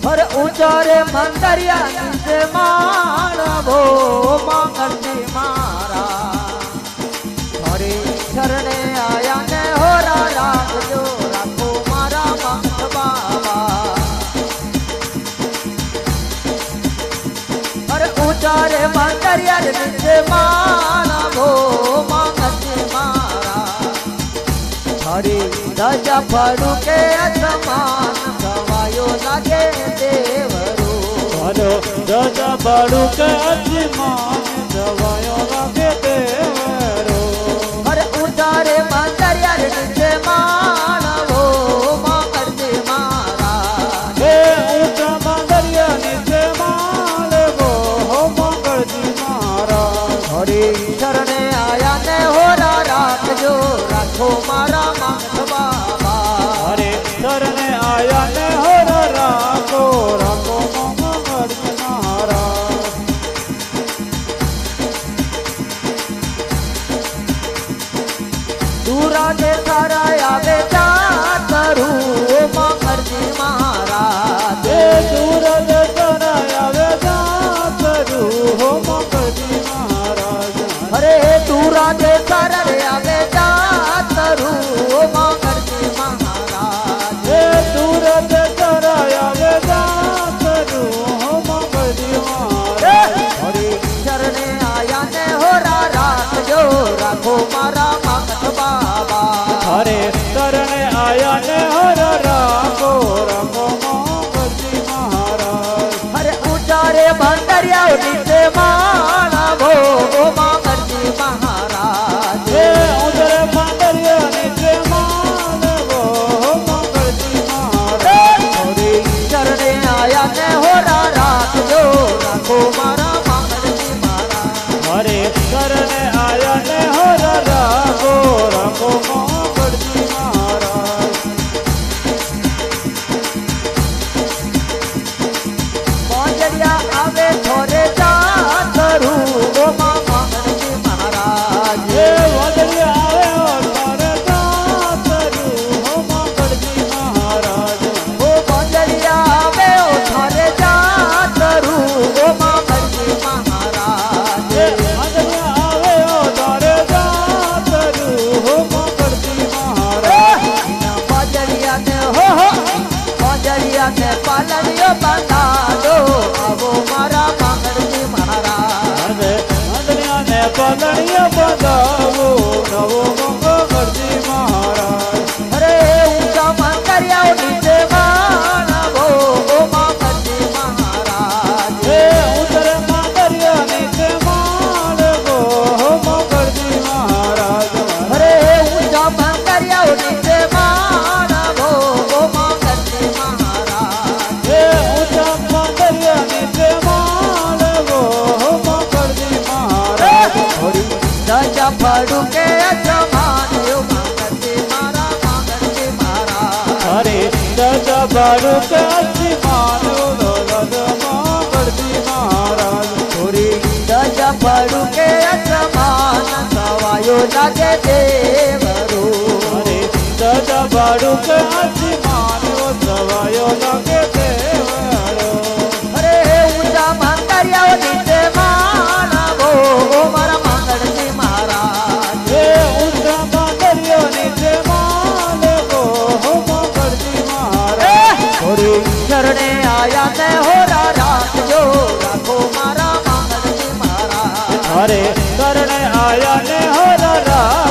हर ऊंचा रे मंदरिया से मानवो मंगल जी मारा हरे शरणे आया ने हो राख जो राखो मारा मंगल बाबा हर ऊंचा रे मंदरिया से मानवो मंगल जी मारा हरे राजा फड़ू के असमान सवायो लागे देवरो हरो राजा फड़ू के असमान सवायो लागे देवरो हर ऊंचा रे मंदरिया नीचे मानवो मंगल जी मारा हे ऊंचा मंदरिया नीचे मानवो मंगल जी मारा हरे शरणे आया ने हो राख जो राखो मारा मंगल बाबा हरे शरणे आया ने हो राखो राखो मंगल जी मारा दूरा दे सारा आवे जातरू मंगल जी महाराज हे दूर दे सारा आवे जातरू हो मंगल जी महाराज हरे दूरा दे सारा आवे जातरू मंगल जी महाराज हे दूर दे सारा आवे जातरू हो मंगल जी महाराज हरे शरणे आया ने हो राख जो राखो मारा मंगल बाबा हरे शरणे आया ने हर राखो राखो मंगल जी महाराज हरे ऊंचा रे भंडरिया नीचे मानवो मंगल जी महाराज हे उधर मंदरिया नीचे मानवो मंगल जी महाराज हरे शरणे आया ने हो राख जो राखो मारा मंगल जी महाराज हरे शरणे आया ने हर राखो राखो मंगल जी महाराज मंजरिया आवे थोरे जातरू मंगल जी महाराज हे वदरिया आवे और तारे जातरू हो मंगल जी महाराज ओ मंजरिया आवे थोरे जातरू मंगल जी महाराज हे वदरिया आवे और तारे जातरू हो मंगल जी महाराज मंजरिया ने हो मंजरिया ने पालनियो बता दो अब मारा मंगल जी महाराज वदरिया ने पलनिया बजावो नवो मंगल जी महाराज अरे ऊंचा मंदरिया नीचे मानवो मंगल जी महाराज हे उधर मंदरिया नीचे मानवो मंगल जी महाराज अरे ऊंचा मंदरिया नीचे मानवो मंगल जी महाराज हे ऊंचा मंदरिया नीचे मानवो मंगल जी महाराज राजा फड़ू के समान यो मंगल जी मारा मंगल जी महाराज हरे राजा बारू के मानो मंगल जी महाराज थोड़ी राजा फड़ू के समान सवायो लागे देवरो हरे राजा बारू के मानो सवायो लगे देवरो अरे ऊंचा मंदरिया नीचे मानवो मारा मंगल जी महाराज हे ऊंचा मंदरिया नीचे मानवो मंगल जी महाराज थोड़ी शरणे आया ने हो राख जो राखो मारा मंगल जी महाराज हरे शरणे आया ने हर राखो